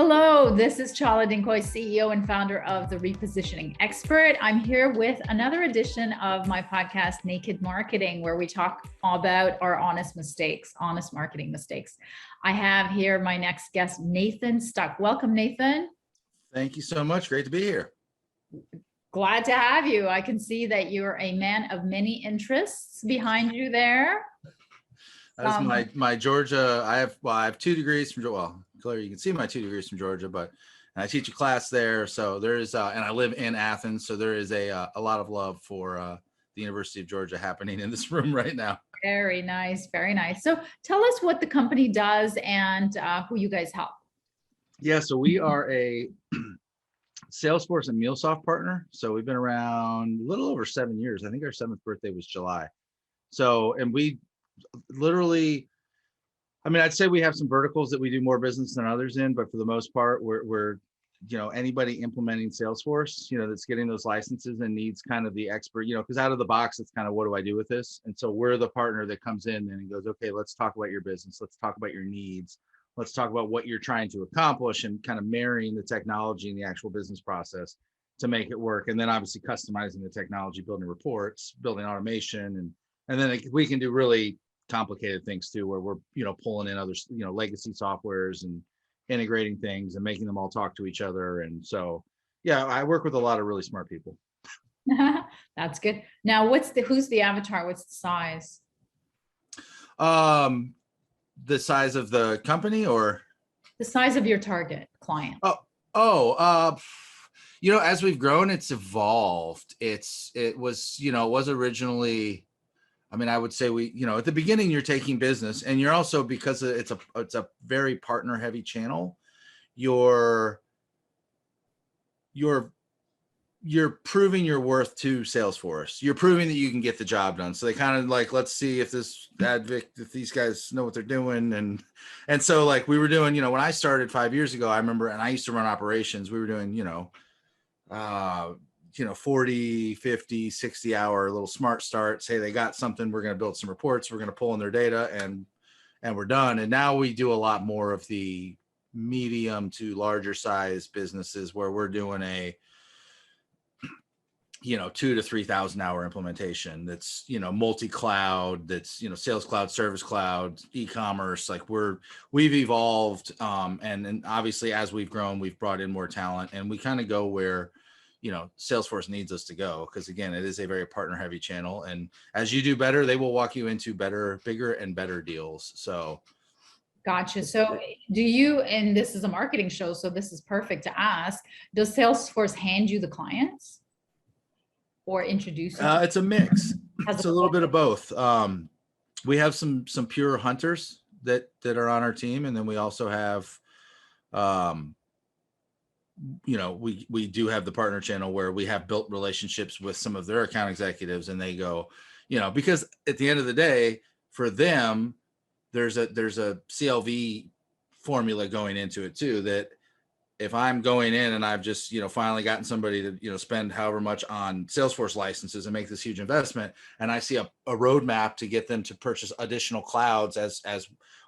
Hello, this is Chala Dincoy, CEO and founder of The Repositioning Expert. I'm here with another edition of my podcast, Naked Marketing, where we talk about our honest mistakes, honest marketing mistakes. I have here my next guest, Nathan Stuck. Welcome, Nathan. Thank you so much. Great to be here. Glad to have you. I can see that you're a man of many interests behind you there. That is my Georgia. I have 2 degrees from, well, Claire, you can see my 2 degrees from Georgia, but I teach a class there. So there is, and I live in Athens. So there is a lot of love for the University of Georgia happening in this room right now. Very nice. Very nice. So tell us what the company does and who you guys help. Yeah. So we are a Salesforce and MuleSoft partner. So we've been around a little over 7 years. I think our 7th birthday was July. So, and we literally, I'd say we have some verticals that we do more business than others in, but for the most part, we're anybody implementing Salesforce, that's getting those licenses and needs kind of the expert, because out of the box, it's kind of, what do I do with this? And so we're the partner that comes in and goes, okay, let's talk about your business. Let's talk about your needs. Let's talk about what you're trying to accomplish and kind of marrying the technology and the actual business process to make it work. And then obviously customizing the technology, building reports, building automation. And then we can do really complicated things too, where we're, pulling in other, legacy softwares and integrating things and making them all talk to each other. And so, yeah, I work with a lot of really smart people. That's good. Now, who's the avatar? What's the size? The size of the company, or the size of your target client? As we've grown, it's evolved. It was originally, I would say at the beginning, you're taking business, and you're also, because it's a very partner heavy channel, you're proving your worth to Salesforce. You're proving that you can get the job done. So they kind of like, let's see if if these guys know what they're doing. And so like we were doing, when I started 5 years ago, I remember, and I used to run operations, we were doing, 40, 50, 60 hour little smart starts. Hey, they got something. We're going to build some reports. We're going to pull in their data and we're done. And now we do a lot more of the medium to larger size businesses where we're doing a, 2,000 to 3,000 hour implementation. That's, multi-cloud, that's, Sales Cloud, Service Cloud, e-commerce. Like we've evolved. And obviously as we've grown, we've brought in more talent, and we kind of go where, Salesforce needs us to go. Cause again, it is a very partner heavy channel. And as you do better, they will walk you into bigger and better deals. So. Gotcha. So do you, and this is a marketing show, so this is perfect to ask, does Salesforce hand you the clients or introduce you? It's a mix. It's a little bit of both. We have some pure hunters that are on our team. And then we also have, we do have the partner channel where we have built relationships with some of their account executives, and they go, because at the end of the day, for them, there's a CLV formula going into it too, that if I'm going in and I've just, finally gotten somebody to, spend however much on Salesforce licenses and make this huge investment, and I see a roadmap to get them to purchase additional clouds as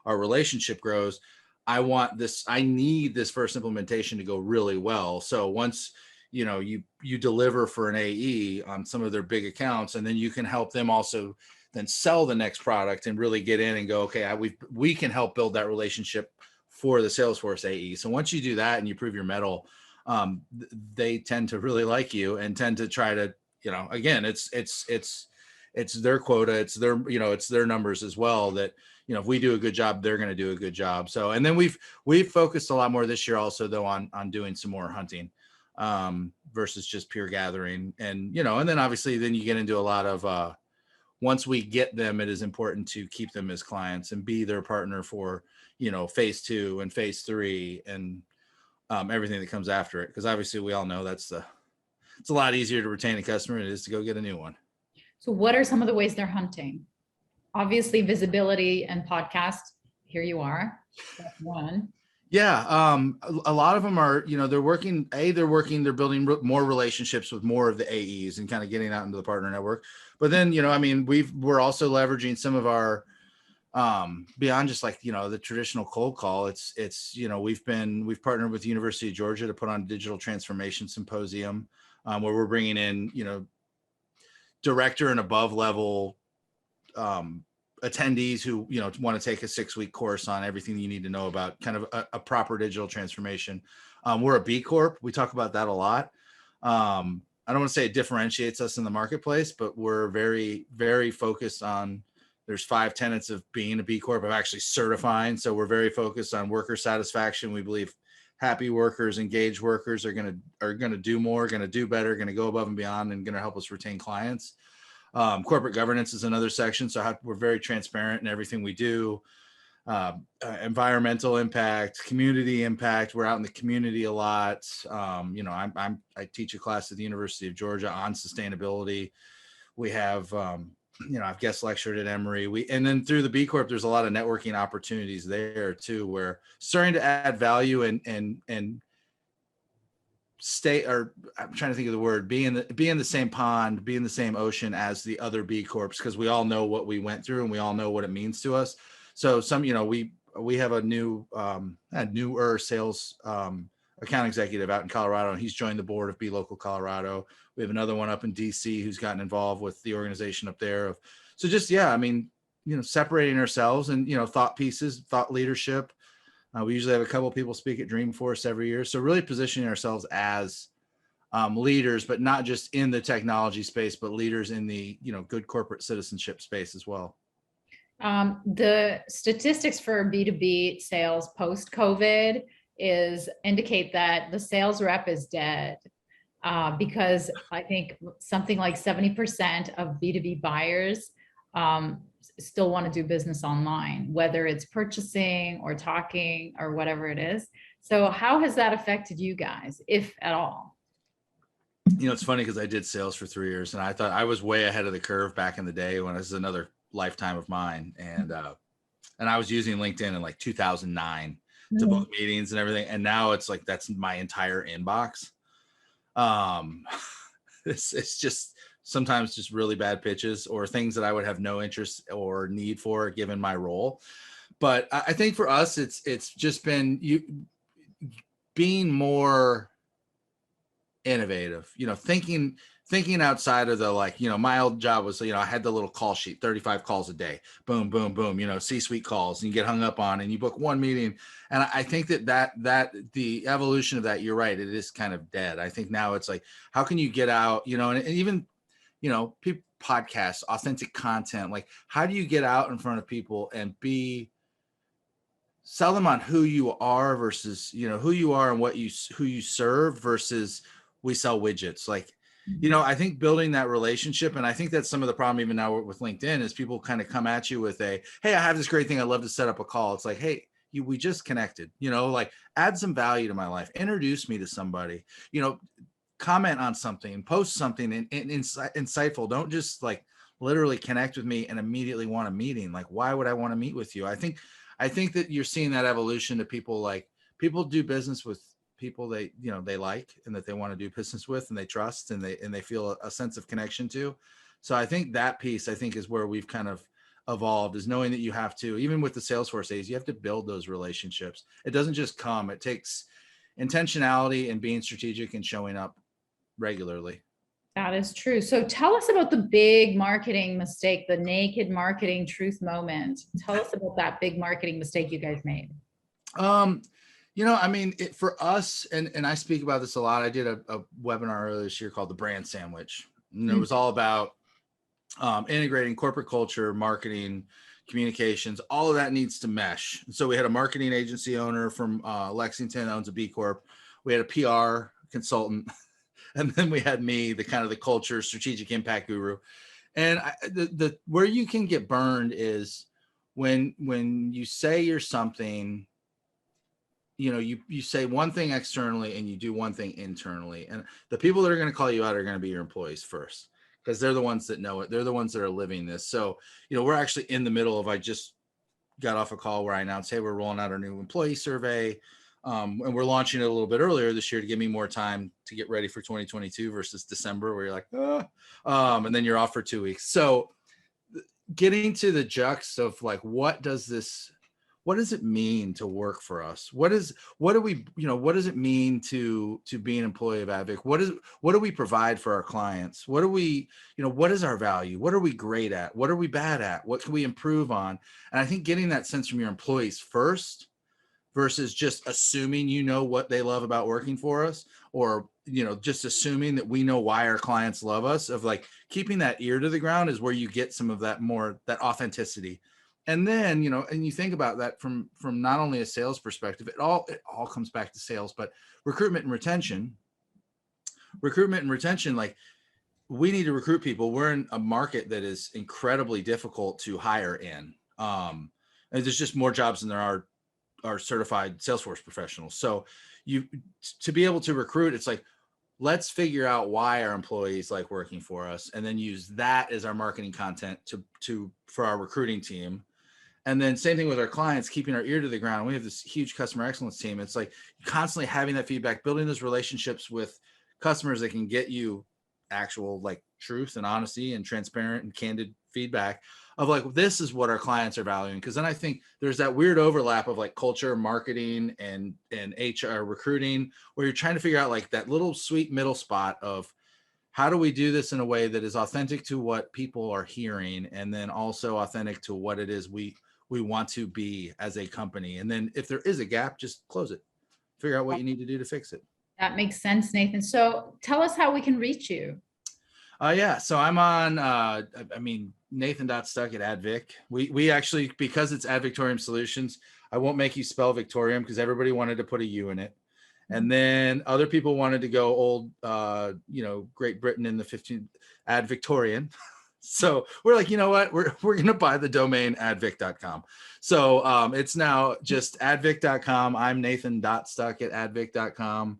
our relationship grows, I need this first implementation to go really well. So once, you deliver for an AE on some of their big accounts, and then you can help them also then sell the next product and really get in and go, okay, we can help build that relationship for the Salesforce AE. So once you do that and you prove your mettle, they tend to really like you and tend to try to, again, it's their quota, it's their, it's their numbers as well, that, if we do a good job, they're going to do a good job. So, and then we've focused a lot more this year also though on doing some more hunting versus just pure gathering. And, and then obviously then you get into a lot of, once we get them, it is important to keep them as clients and be their partner for, phase 2 and phase 3 and everything that comes after it. Because obviously we all know it's a lot easier to retain a customer than it is to go get a new one. So what are some of the ways they're hunting? Obviously visibility and podcast. Here you are. That's one. Yeah. A lot of them are, they're building more relationships with more of the AEs and kind of getting out into the partner network. But then, we're also leveraging some of our beyond just like, the traditional cold call, it's, we've partnered with the University of Georgia to put on a digital transformation symposium, where we're bringing in, director and above level, attendees who, want to take a 6-week course on everything you need to know about kind of a proper digital transformation. We're a B Corp. We talk about that a lot. I don't want to say it differentiates us in the marketplace, but we're very, very focused on, there's 5 tenets of being a B Corp, of actually certifying. So we're very focused on worker satisfaction. We believe happy workers, engaged workers are going to do more, going to do better, going to go above and beyond, and going to help us retain clients. Corporate governance is another section. So we're very transparent in everything we do. Environmental impact, community impact. We're out in the community a lot. I teach a class at the University of Georgia on sustainability. We have, I've guest lectured at Emory. And then through the B Corp, there's a lot of networking opportunities there too, where starting to add value and stay, or I'm trying to think of the word, be in the same pond, be in the same ocean as the other B Corps, because we all know what we went through and we all know what it means to us. So we have a newer sales account executive out in Colorado, and he's joined the board of Be Local Colorado. We have another one up in DC who's gotten involved with the organization up there. Separating ourselves and, thought pieces, thought leadership. We usually have a couple of people speak at Dreamforce every year. So really positioning ourselves as leaders, but not just in the technology space, but leaders in the, good corporate citizenship space as well. The statistics for B2B sales post-COVID indicate that the sales rep is dead, because I think something like 70% of B2B buyers still want to do business online, whether it's purchasing or talking or whatever it is. So how has that affected you guys, if at all? It's funny because I did sales for 3 years, and I thought I was way ahead of the curve back in the day when this is another lifetime of mine. And I was using LinkedIn in like 2009 to book meetings and everything. And now it's like, that's my entire inbox. It's just sometimes just really bad pitches or things that I would have no interest or need for given my role. But I think for us, it's just been being more innovative, thinking outside of the, my old job was, I had the little call sheet, 35 calls a day, boom, boom, boom, C-suite calls, and you get hung up on and you book one meeting. And I think that the evolution of that, you're right, it is kind of dead. I think now it's like, how can you get out, and even, people, podcasts, authentic content, like how do you get out in front of people and sell them on who you are versus, who you are and who you serve versus we sell widgets. Like, I think building that relationship, and I think that's some of the problem even now with LinkedIn is people kind of come at you with hey, I have this great thing. I'd love to set up a call. It's like, hey, we just connected, like add some value to my life, introduce me to somebody, comment on something, post something insightful. Don't just like literally connect with me and immediately want a meeting. Like, why would I want to meet with you? I think that you're seeing that evolution to people do business with people they like and that they want to do business with and they trust and they feel a sense of connection to. So I think that piece is where we've kind of evolved, is knowing that you have to, even with the Salesforce days, you have to build those relationships. It doesn't just come. It takes intentionality and being strategic and showing up regularly. That is true. So tell us about the big marketing mistake, the naked marketing truth moment. Tell us about that big marketing mistake you guys made. For us, and I speak about this a lot. I did a webinar earlier this year called The Brand Sandwich. And it was all about integrating corporate culture, marketing, communications, all of that needs to mesh. So we had a marketing agency owner from Lexington, owns a B Corp. We had a PR consultant. And then we had me, the kind of the culture, strategic impact guru. And the where you can get burned is when you say you're something, you say one thing externally and you do one thing internally. And the people that are going to call you out are going to be your employees first, because they're the ones that know it. They're the ones that are living this. So, we're actually in the middle of, I just got off a call where I announced, hey, we're rolling out our new employee survey. And we're launching it a little bit earlier this year to give me more time to get ready for 2022 versus December, where you're like, and then you're off for 2 weeks. So getting to the jux of like, what does it mean to work for us? What does it mean to be an employee of Advic? What do we provide for our clients? What is our value? What are we great at? What are we bad at? What can we improve on? And I think getting that sense from your employees first versus just assuming what they love about working for us, or just assuming that we know why our clients love us, of like keeping that ear to the ground is where you get some of that authenticity. And then and you think about that from not only a sales perspective, it all comes back to sales, but recruitment and retention, like we need to recruit people. We're in a market that is incredibly difficult to hire in, and there's just more jobs than there are certified Salesforce professionals. So to be able to recruit, it's like, let's figure out why our employees like working for us, and then use that as our marketing content for our recruiting team. And then same thing with our clients, keeping our ear to the ground. We have this huge customer excellence team. It's like constantly having that feedback, building those relationships with customers that can get you actual like truth and honesty and transparent and candid feedback of like, this is what our clients are valuing. Because then I think there's that weird overlap of like culture, marketing, and HR recruiting, where you're trying to figure out like that little sweet middle spot of how do we do this in a way that is authentic to what people are hearing, and then also authentic to what it is we want to be as a company. And then if there is a gap, just close it, figure out what you need to do to fix it. That makes sense, Nathan. So tell us how we can reach you. Yeah. So I'm on, Nathan.stuck@advic. We actually, because it's at Victoriam Solutions, I won't make you spell Victoriam because everybody wanted to put a U in it. And then other people wanted to go old, Great Britain in the 15th, ad Victorian. So we're like, you know what, we're going to buy the domain advic.com. So it's now just advic.com. I'm Nathan.stuck@advic.com.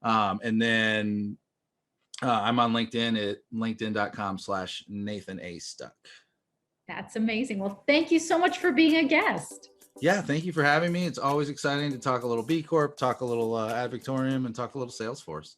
And then I'm on LinkedIn at linkedin.com/Nathan A. Stuck. That's amazing. Well, thank you so much for being a guest. Yeah, thank you for having me. It's always exciting to talk a little B Corp, talk a little ad Victoriam, and talk a little Salesforce.